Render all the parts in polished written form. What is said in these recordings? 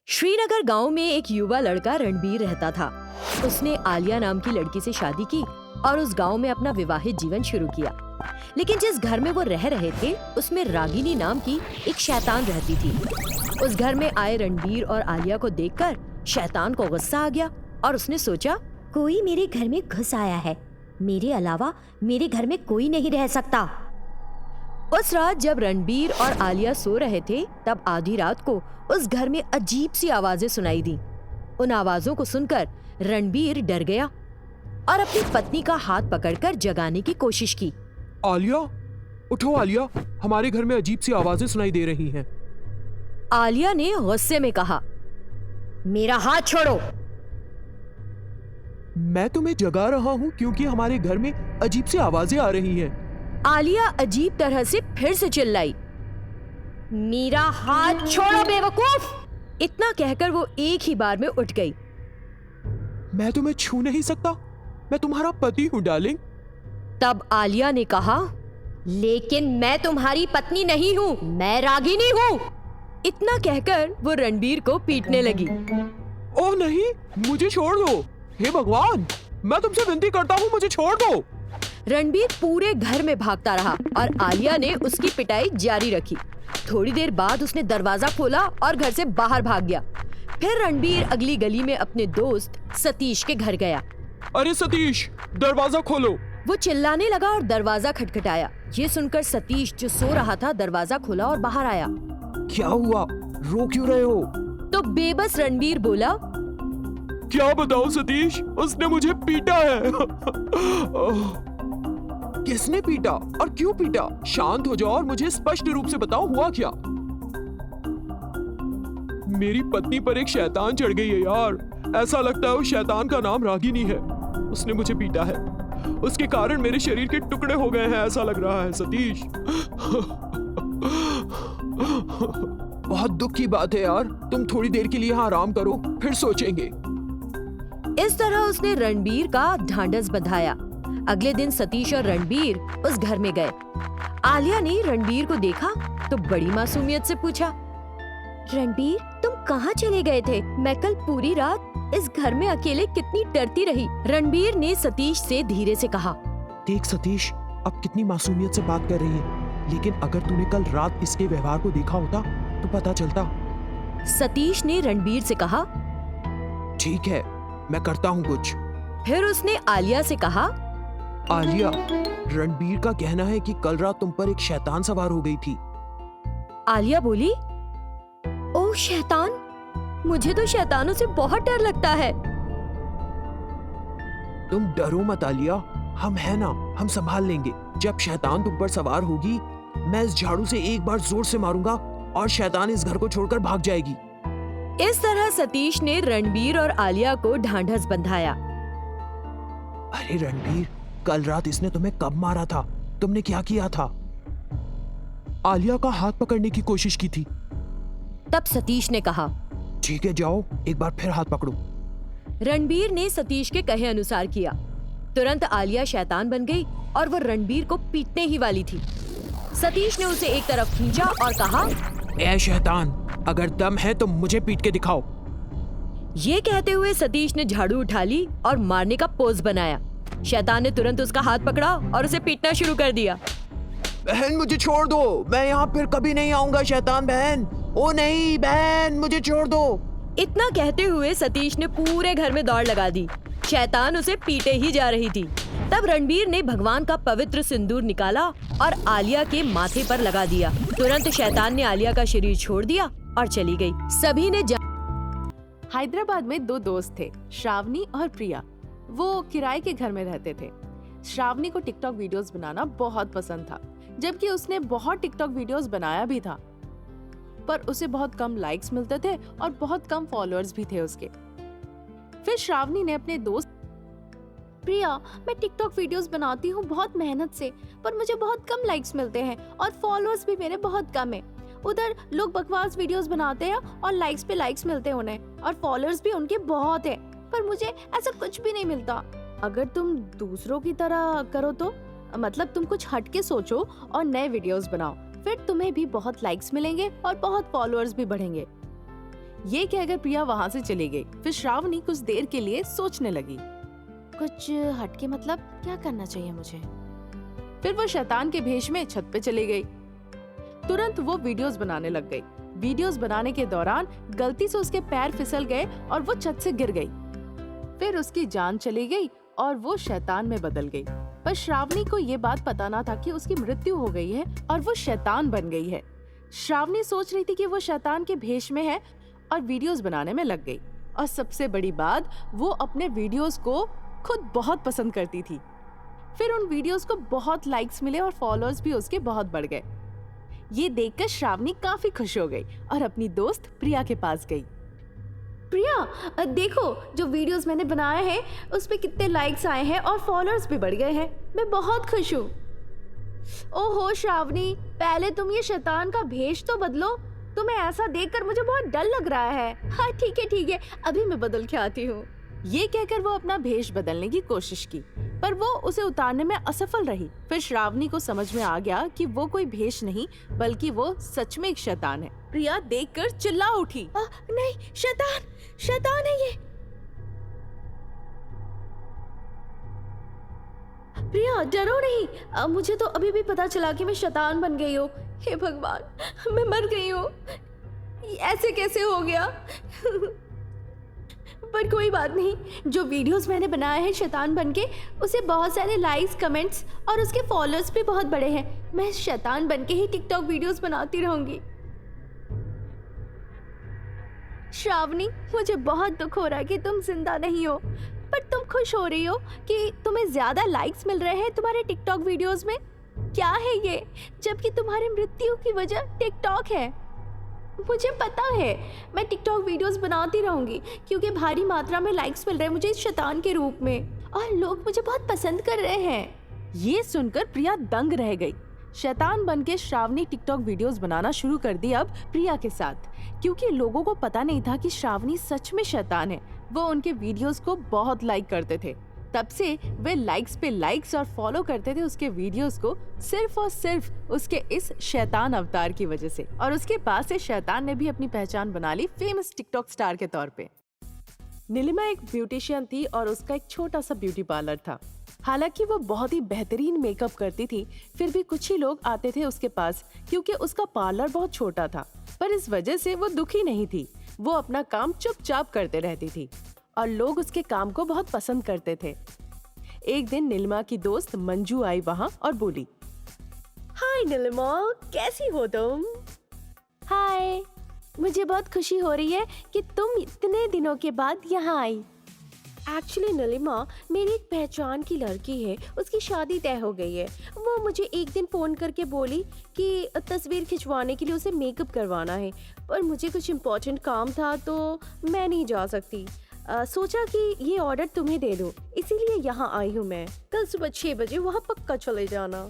श्रीनगर गांव में एक युवा लड़का रणबीर रहता था। उसने आलिया नाम की लड़की से शादी की और उस गांव में अपना विवाहित जीवन शुरू किया। लेकिन जिस घर में वो रह रहे थे उसमें रागिनी नाम की एक शैतान रहती थी। उस घर में आए रणबीर और आलिया को देखकर शैतान को गुस्सा आ गया और उसने सोचा, कोई मेरे घर में घुस आया है, मेरे अलावा मेरे घर में कोई नहीं रह सकता। उस रात जब रणबीर और आलिया सो रहे थे तब आधी रात को उस घर में अजीब सी आवाजें सुनाई दी। उन आवाजों को सुनकर रणबीर डर गया और अपनी पत्नी का हाथ पकड़कर जगाने की कोशिश की। आलिया, उठो आलिया, हमारे घर में अजीब सी आवाजें सुनाई दे रही हैं। आलिया ने गुस्से में कहा, मेरा हाथ छोड़ो। मैं तुम्हें जगा रहा हूँ क्योंकि हमारे घर में अजीब सी आवाजें आ रही हैं। आलिया अजीब तरह से फिर से चिल्लाई, मेरा हाथ छोड़ो बेवकूफ। इतना कहकर वो एक ही बार में उठ गई। मैं तुम्हें छू नहीं सकता, मैं तुम्हारा पति हूँ डार्लिंग। तब आलिया ने कहा, लेकिन मैं तुम्हारी पत्नी नहीं हूँ, मैं रागिनी हूँ। इतना कहकर वो रणबीर को पीटने लगी। ओह नहीं, मुझे छोड़ दो, हे भगवान, मैं तुमसे विनती करता हूँ, मुझे छोड़ दो। रणबीर पूरे घर में भागता रहा और आलिया ने उसकी पिटाई जारी रखी। थोड़ी देर बाद उसने दरवाजा खोला और घर से बाहर भाग गया। फिर रणबीर अगली गली में अपने दोस्त सतीश के घर गया। अरे सतीश, दरवाजा खोलो। वो चिल्लाने लगा और दरवाजा खटखटाया। ये सुनकर सतीश जो सो रहा था दरवाजा खोला और बाहर आया। क्या हुआ, रो क्यों रहे हो? तो बेबस रणबीर बोला, क्या बताओ सतीश, उसने मुझे पीटा है। किसने पीटा और क्यों पीटा? शांत हो जाओ और मुझे स्पष्ट रूप से बताओ, हुआ क्या? मेरी पत्नी पर एक शैतान चढ़ गई है यार। ऐसा लगता है उस शैतान का नाम रागिनी है। उसने मुझे पीटा है, उसके कारण मेरे शरीर के टुकड़े हो गए हैं, ऐसा लग रहा है सतीश। बहुत दुख की बात है यार, तुम थोड़ी देर के लिए यहाँ आराम करो, फिर सोचेंगे। इस तरह उसने रणबीर का ढांढस बंधाया। अगले दिन सतीश और रणबीर उस घर में गए। आलिया ने रणबीर को देखा तो बड़ी मासूमियत से पूछा, रणबीर, तुम कहाँ चले गए थे? मैं कल पूरी रात इस घर में अकेले कितनी डरती रही। रणबीर ने सतीश से धीरे से कहा, देख सतीश, अब कितनी मासूमियत से बात कर रही है, लेकिन अगर तूने कल रात इसके व्यवहार को देखा होता तो पता चलता। सतीश ने रणबीर से कहा, ठीक है, मैं करता हूँ कुछ। फिर उसने आलिया से कहा, आलिया, रणबीर का कहना है कि कल रात तुम पर एक शैतान सवार हो गई थी। आलिया बोली, ओह शैतान, मुझे तो शैतानों से बहुत डर लगता है। तुम डरो मत आलिया, हम है ना, हम संभाल लेंगे। जब शैतान तुम पर सवार होगी, मैं इस झाड़ू से एक बार जोर से मारूंगा और शैतान इस घर को छोड़कर भाग जाएगी। इस तरह सतीश ने रणबीर और आलिया को ढांढस बंधाया। अरे रणबीर, कल रात इसने तुम्हें कब मारा था? तुमने क्या किया था? आलिया का हाथ पकड़ने की कोशिश की थी। तब सतीश ने कहा, ठीक है, जाओ एक बार फिर हाथ पकड़ो। रणबीर ने सतीश के कहे अनुसार किया। तुरंत आलिया शैतान बन गई और वो रणबीर को पीटने ही वाली थी। सतीश ने उसे एक तरफ खींचा और कहा, ए शैतान, अगर दम है तो मुझे पीट के दिखाओ। ये कहते हुए सतीश ने झाड़ू उठा ली और मारने का पोज बनाया। शैतान ने तुरंत उसका हाथ पकड़ा और उसे पीटना शुरू कर दिया। बहन, मुझे छोड़ दो, मैं यहाँ फिर कभी नहीं आऊंगा। शैतान बहन, ओ नहीं बहन, मुझे छोड़ दो। इतना कहते हुए सतीश ने पूरे घर में दौड़ लगा दी। शैतान उसे पीटे ही जा रही थी। तब रणबीर ने भगवान का पवित्र सिंदूर निकाला और आलिया के माथे पर लगा दिया। तुरंत शैतान ने आलिया का शरीर छोड़ दिया और चली गई। सभी ने हैदराबाद में दो दोस्त थे, श्रावणी और प्रिया। वो किराए के घर में रहते थे। श्रावणी को टिकटॉक वीडियोस बनाना बहुत पसंद था, जबकि उसने बहुत टिकटॉक वीडियोस बनाया भी था, पर उसे बहुत कम लाइक्स मिलते थे और बहुत कम फॉलोअर्स भी थे उसके। फिर श्रावणी ने अपने दोस्त, प्रिया, मैं टिकटॉक वीडियोस बनाती हूँ बहुत मेहनत से, पर मुझे बहुत कम लाइक्स मिलते हैं और फॉलोअर्स भी मेरे बहुत कम है। उधर लोग बकवास वीडियोस बनाते हैं और लाइक्स पे लाइक्स मिलते हैं उन्हें, और फॉलोअर्स भी उनके बहुत है, पर मुझे ऐसा कुछ भी नहीं मिलता। अगर तुम दूसरों की तरह करो तो, मतलब तुम कुछ हटके सोचो और नए वीडियोस बनाओ, फिर तुम्हें भी बहुत लाइक्स मिलेंगे और बहुत फॉलोअर्स भी बढ़ेंगे। ये कहकर प्रिया वहाँ से चली गई। फिर श्रावणी कुछ देर के लिए सोचने लगी। कुछ हटके मतलब क्या करना चाहिए मुझे? फिर वो शैतान के भेष में छत पे चली गई। तुरंत वो वीडियोस बनाने लग गई। वीडियोस बनाने के दौरान गलती से उसके पैर फिसल गए और वो छत से गिर गई। फिर उसकी जान चली गई और वो शैतान में बदल गई। पर श्रावणी को ये बात पता ना था कि उसकी मृत्यु हो गई है और वो शैतान बन गई है। श्रावणी सोच रही थी कि वो शैतान के भेष में है और वीडियोस बनाने में लग गई। और सबसे बड़ी बात, वो अपने वीडियोस को खुद बहुत पसंद करती थी। फिर उन वीडियोस को बहुत लाइक्स मिले और फॉलोअर्स भी उसके बहुत बढ़ गए। ये देखकर श्रावणी काफी खुश हो गई और अपनी दोस्त प्रिया के पास गई। प्रिया, देखो जो वीडियोस मैंने बनाए हैं उस पे कितने लाइक्स आए हैं और फॉलोअर्स भी बढ़ गए हैं। मैं बहुत खुश हूँ। ओहो श्रावणी, पहले तुम ये शैतान का भेष तो बदलो। तुम्हें ऐसा देखकर मुझे बहुत डर लग रहा है। हाँ ठीक है, अभी मैं बदल के आती हूँ। ये कहकर वो अपना भेष बदलने की कोशिश की, पर वो उसे उतारने में असफल रही। फिर श्रावणी को समझ में आ गया कि वो कोई भेष नहीं बल्कि वो सच में एक शैतान है। प्रिया देखकर चिल्ला उठी। नहीं, शैतान है ये। प्रिया डरो नहीं, मुझे तो अभी भी पता चला कि मैं शैतान बन गई हूँ। हे भगवान, मैं मर गई हूँ। ऐसे कैसे हो गया? पर कोई बात नहीं, जो वीडियोस मैंने बनाए हैं शैतान बनके, उसे बहुत सारे लाइक्स, कमेंट्स और उसके फॉलोअर्स भी बहुत बड़े हैं। मैं शैतान बनके ही टिकटॉक वीडियोस बनाती रहूंगी। श्रावणी, मुझे बहुत दुख हो रहा है कि तुम जिंदा नहीं हो, पर तुम खुश हो रही हो कि तुम्हें ज्यादा लाइक्स मिल रहे हैं तुम्हारे टिकटॉक वीडियोस में। क्या है ये, जबकि तुम्हारी मृत्यु की वजह टिकटॉक है। मुझे पता है, मैं टिकटॉक वीडियोस बनाती रहूंगी क्योंकि भारी मात्रा में लाइक्स मिल रहे हैं मुझे इस शैतान के रूप में और लोग मुझे बहुत पसंद कर रहे हैं। ये सुनकर प्रिया दंग रह गई। शैतान बनके श्रावणी टिकटॉक वीडियोस बनाना शुरू कर दी अब प्रिया के साथ, क्योंकि लोगों को पता नहीं था कि श्रावणी सच में शैतान है। वो उनके वीडियोस को बहुत लाइक करते थे। तब से वे लाइक्स पे लाइक्स और फॉलो करते थे उसके वीडियोस को, सिर्फ और सिर्फ उसके इस शैतान अवतार की वजह से। और उसके पास से शैतान ने भी अपनी पहचान बना ली फेमस टिकटॉक स्टार के तौर पे। नीलिमा एक ब्यूटिशियन थी और उसका एक छोटा सा ब्यूटी पार्लर था। हालांकि वो बहुत ही बेहतरीन मेकअप करती थी, फिर भी कुछ ही लोग आते थे उसके पास क्योंकि उसका पार्लर बहुत छोटा था। पर इस वजह से वो दुखी नहीं थी। वो अपना काम चुपचाप करते रहती थी और लोग उसके काम को बहुत पसंद करते थे। एक दिन नीलिमा की दोस्त मंजू आई वहाँ और बोली, हाय नीलिमा, कैसी हो तुम? हाय, मुझे बहुत खुशी हो रही है कि तुम इतने दिनों के बाद यहाँ आई। एक्चुअली नीलिमा, मेरी एक पहचान की लड़की है, उसकी शादी तय हो गई है। वो मुझे एक दिन फोन करके बोली कि तस्वीर खिंचवाने के लिए उसे मेकअप करवाना है, पर मुझे कुछ इम्पोर्टेंट काम था तो मैं नहीं जा सकती। सोचा कि ये ऑर्डर तुम्हें दे दूं, इसीलिए यहाँ आई हूँ मैं। कल सुबह 6 बजे वहाँ पक्का चले जाना।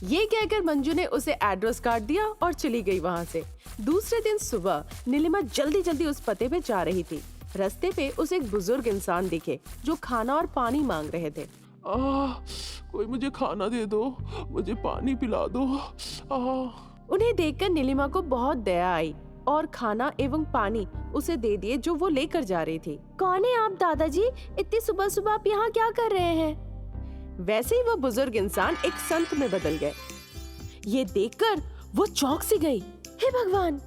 ये कहकर मंजू ने उसे एड्रेस कार्ड दिया और चली गई वहाँ से। दूसरे दिन सुबह नीलिमा जल्दी जल्दी उस पते पे जा रही थी। रास्ते पे उसे एक बुजुर्ग इंसान दिखे जो खाना और पानी मांग रहे थे। कोई मुझे खाना दे दो, मुझे पानी पिला दो। उन्हें देखकर नीलिमा को बहुत दया आई और खाना एवं पानी उसे दे दिए जो वो लेकर जा रही थी। कौन है आप दादाजी? इतनी सुबह सुबह आप यहाँ क्या कर रहे हैं? वैसे ही वो बुजुर्ग इंसान एक संत में बदल गए। ये देखकर वो चौंक सी गई। हे भगवान!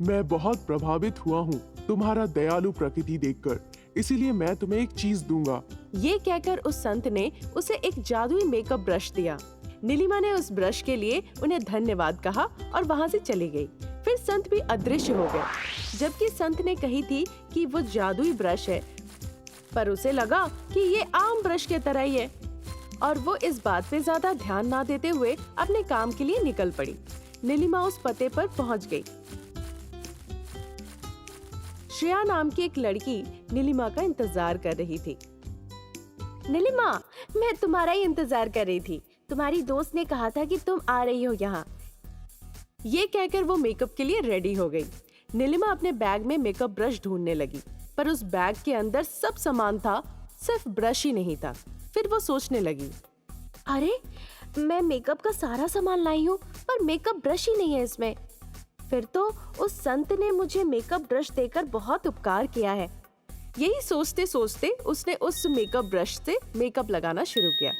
मैं बहुत प्रभावित हुआ हूँ तुम्हारा दयालु प्रकृति देखकर, इसीलिए मैं तुम्हें एक चीज दूंगा। ये कहकर उस संत ने उसे एक जादुई मेकअप ब्रश दिया। नीलिमा ने उस ब्रश के लिए उन्हें धन्यवाद कहा और वहाँ से चली गई। फिर संत भी अदृश्य हो गए, जबकि संत ने कही थी कि वो जादुई ब्रश है, पर उसे लगा कि ये आम ब्रश के तरह ही है और वो इस बात पे ज्यादा ध्यान ना देते हुए अपने काम के लिए निकल पड़ी। नीलिमा उस पते पर पहुंच गई। श्रेया नाम की एक लड़की नीलिमा का इंतजार कर रही थी। नीलिमा, मैं तुम्हारा ही इंतजार कर रही थी। तुम्हारी दोस्त ने कहा था कि तुम आ रही हो यहाँ। ये कहकर वो मेकअप के लिए रेडी हो गई। नीलिमा अपने बैग में मेकअप ब्रश ढूंढने लगी, पर उस बैग के अंदर सब सामान था, सिर्फ ब्रश ही नहीं था। फिर वो सोचने लगी, अरे मैं मेकअप का सारा सामान लाई हूँ पर मेकअप ब्रश ही नहीं है इसमें। फिर तो उस संत ने मुझे मेकअप ब्रश देकर बहुत उपकार किया है। यही सोचते सोचते उसने उस मेकअप ब्रश से मेकअप लगाना शुरू किया।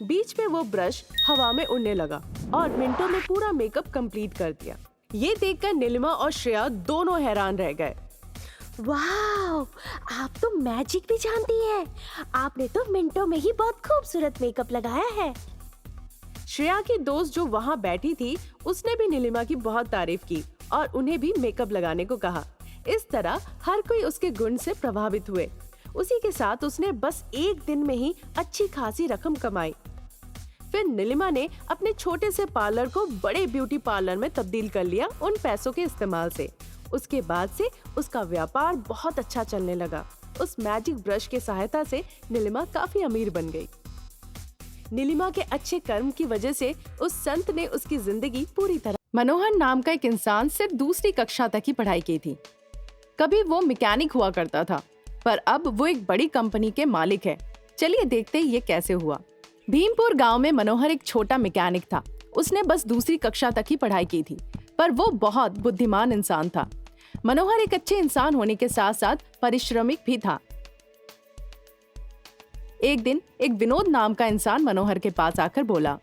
बीच में वो ब्रश हवा में उड़ने लगा और मिनटों में पूरा मेकअप कंप्लीट कर दिया। ये देखकर नीलिमा और श्रेया दोनों हैरान रह गए। वाह, आप तो मैजिक भी जानती हैं। आपने तो मिनटों में ही बहुत खूबसूरत मेकअप लगाया है। श्रेया की दोस्त जो वहाँ बैठी थी, उसने भी नीलिमा की बहुत तारीफ की और उन्हें भी मेकअप लगाने को कहा। इस तरह हर कोई उसके गुण से प्रभावित हुए। उसी के साथ उसने बस एक दिन में ही अच्छी खासी रकम कमाई। फिर नीलिमा ने अपने छोटे से पार्लर को बड़े ब्यूटी पार्लर में तब्दील कर लिया उन पैसों के इस्तेमाल से। उसके बाद से उसका व्यापार बहुत अच्छा चलने लगा। उस मैजिक ब्रश की सहायता से नीलिमा काफी अमीर बन गई। नीलिमा के अच्छे कर्म की वजह से उस संत ने उसकी जिंदगी पूरी तरह। मनोहर नाम का एक इंसान सिर्फ दूसरी कक्षा तक ही पढ़ाई की थी। कभी वो मैकेनिक हुआ करता था, पर अब वो एक बड़ी कंपनी के मालिक है। चलिए देखते हैं ये कैसे हुआ। भीमपुर गांव में मनोहर एक छोटा मैकेनिक था। उसने बस दूसरी कक्षा तक ही पढ़ाई की थी, पर वो बहुत बुद्धिमान इंसान था। मनोहर एक अच्छे इंसान होने के साथ साथ परिश्रमिक भी था। एक दिन एक विनोद नाम का इंसान मनोहर के पास आकर बोला,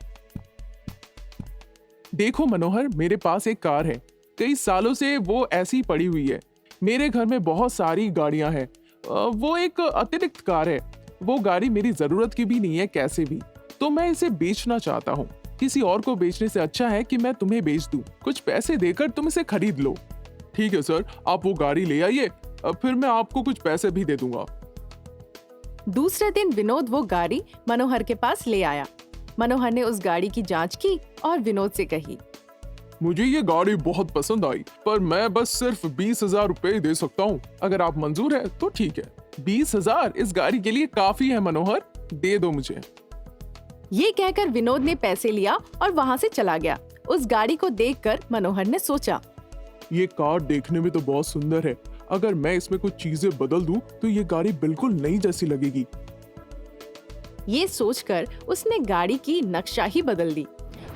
देखो मनोहर, मेरे पास एक कार है। कई सालों से वो ऐसी पड़ी हुई है। मेरे घर में बहुत सारी गाड़ियां हैं। वो एक अतिरिक्त कार है। वो गाड़ी मेरी जरूरत की भी नहीं है कैसे भी, तो मैं इसे बेचना चाहता हूँ। किसी और को बेचने से अच्छा है कि मैं तुम्हें बेच दूं। कुछ पैसे देकर तुम इसे खरीद लो। ठीक है सर, आप वो गाड़ी ले आइए, फिर मैं आपको कुछ पैसे भी दे दूंगा। दूसरे दिन विनोद वो गाड़ी मनोहर के पास ले आया। मनोहर ने उस गाड़ी की जांच की और विनोद से कही, मुझे ये गाड़ी बहुत पसंद आई, पर मैं बस सिर्फ 20,000 रुपए दे सकता हूँ। अगर आप मंजूर है तो ठीक है। 20,000 इस गाड़ी के लिए काफी है मनोहर, दे दो मुझे। ये कहकर विनोद ने पैसे लिया और वहाँ से चला गया। उस गाड़ी को देखकर मनोहर ने सोचा, ये कार देखने में तो बहुत सुंदर है। अगर मैं इसमें कुछ चीजें बदल दूं तो ये गाड़ी बिल्कुल नई जैसी लगेगी। ये सोचकर उसने गाड़ी की नक्शा ही बदल दी।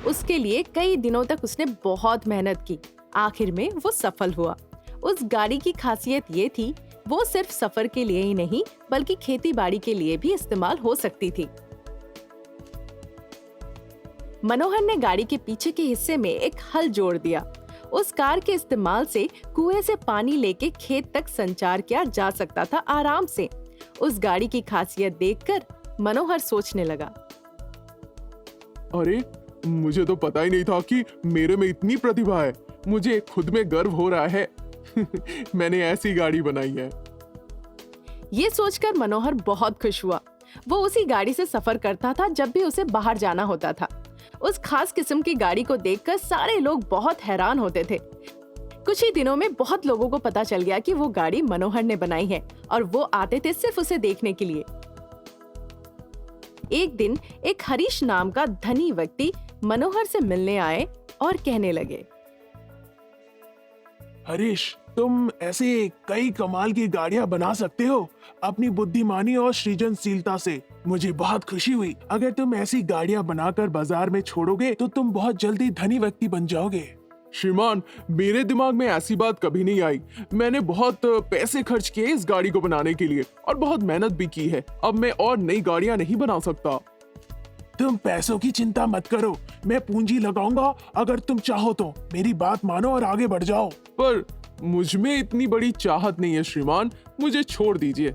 उसके लिए कई दिनों तक उसने बहुत मेहनत की। आखिर में वो सफल हुआ। उस गाड़ी की खासियत ये थी, वो सिर्फ सफर के लिए ही नहीं बल्कि खेती बाड़ी के लिए भी इस्तेमाल हो सकती थी। मनोहर ने गाड़ी के पीछे के हिस्से में एक हल जोड़ दिया। उस कार के इस्तेमाल से कुएं से पानी लेके खेत तक संचार किया जा सकता था आराम से। उस गाड़ी की खासियत देखकर मनोहर सोचने लगा, अरे मुझे तो पता ही नहीं था कि मेरे में इतनी प्रतिभा है। मुझे खुद में गर्व हो रहा है। मैंने ऐसी गाड़ी बनाई है। ये सोचकर मनोहर बहुत खुश हुआ। वो उसी गाड़ी से सफर करता था जब भी उसे बाहर जाना होता था। उस खास किस्म की गाड़ी को देखकर सारे लोग बहुत हैरान होते थे। कुछ ही दिनों में बहुत लोगों को पता चल गया कि वो गाड़ी मनोहर ने बनाई है और वो आते थे सिर्फ उसे देखने के लिए। एक दिन एक हरीश नाम का धनी व्यक्ति मनोहर से मिलने आए और कहने लगे, हरीश, तुम ऐसे कई कमाल की गाड़ियां बना सकते हो अपनी बुद्धिमानी और सृजनशीलता से। मुझे बहुत खुशी हुई। अगर तुम ऐसी गाड़ियां बनाकर बाजार में छोड़ोगे तो तुम बहुत जल्दी धनी व्यक्ति बन जाओगे। श्रीमान, मेरे दिमाग में ऐसी बात कभी नहीं आई। मैंने बहुत पैसे खर्च किए इस गाड़ी को बनाने के लिए और बहुत मेहनत भी की है। अब मैं और नई गाड़ियां नहीं बना सकता। तुम पैसों की चिंता मत करो, मैं पूंजी लगाऊंगा। अगर तुम चाहो तो मेरी बात मानो और आगे बढ़ जाओ। पर मुझ में इतनी बड़ी चाहत नहीं है श्रीमान, मुझे छोड़ दीजिए।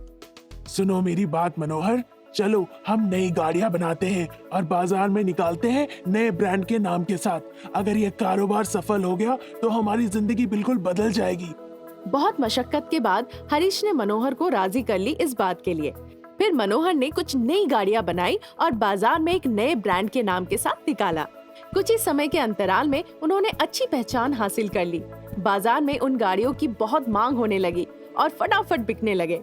सुनो मेरी बात मनोहर, चलो हम नई गाड़ियां बनाते हैं और बाजार में निकालते हैं नए ब्रांड के नाम के साथ। अगर ये कारोबार सफल हो गया तो हमारी जिंदगी बिल्कुल बदल जाएगी। बहुत मशक्कत के बाद हरीश ने मनोहर को राजी कर ली इस बात के लिए। फिर मनोहर ने कुछ नई गाड़ियां बनाई और बाजार में एक नए ब्रांड के नाम के साथ निकाला। कुछ ही समय के अंतराल में उन्होंने अच्छी पहचान हासिल कर ली। बाजार में उन गाड़ियों की बहुत मांग होने लगी और फटाफट बिकने लगे।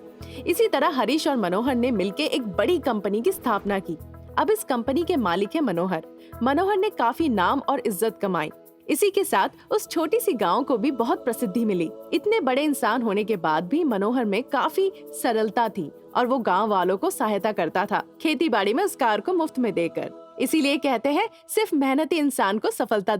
इसी तरह हरीश और मनोहर ने मिलकर एक बड़ी कंपनी की स्थापना की। अब इस कंपनी के मालिक है मनोहर। मनोहर ने काफी नाम और इज्जत कमाई। इसी के साथ उस छोटी सी गांव को भी बहुत प्रसिद्धि मिली। इतने बड़े इंसान होने के बाद भी मनोहर में काफी सरलता थी और वो गांव वालों को सहायता करता था, खेती बाड़ी में उस कार को मुफ्त में देकर। इसीलिए कहते हैं सिर्फ मेहनती इंसान को सफलता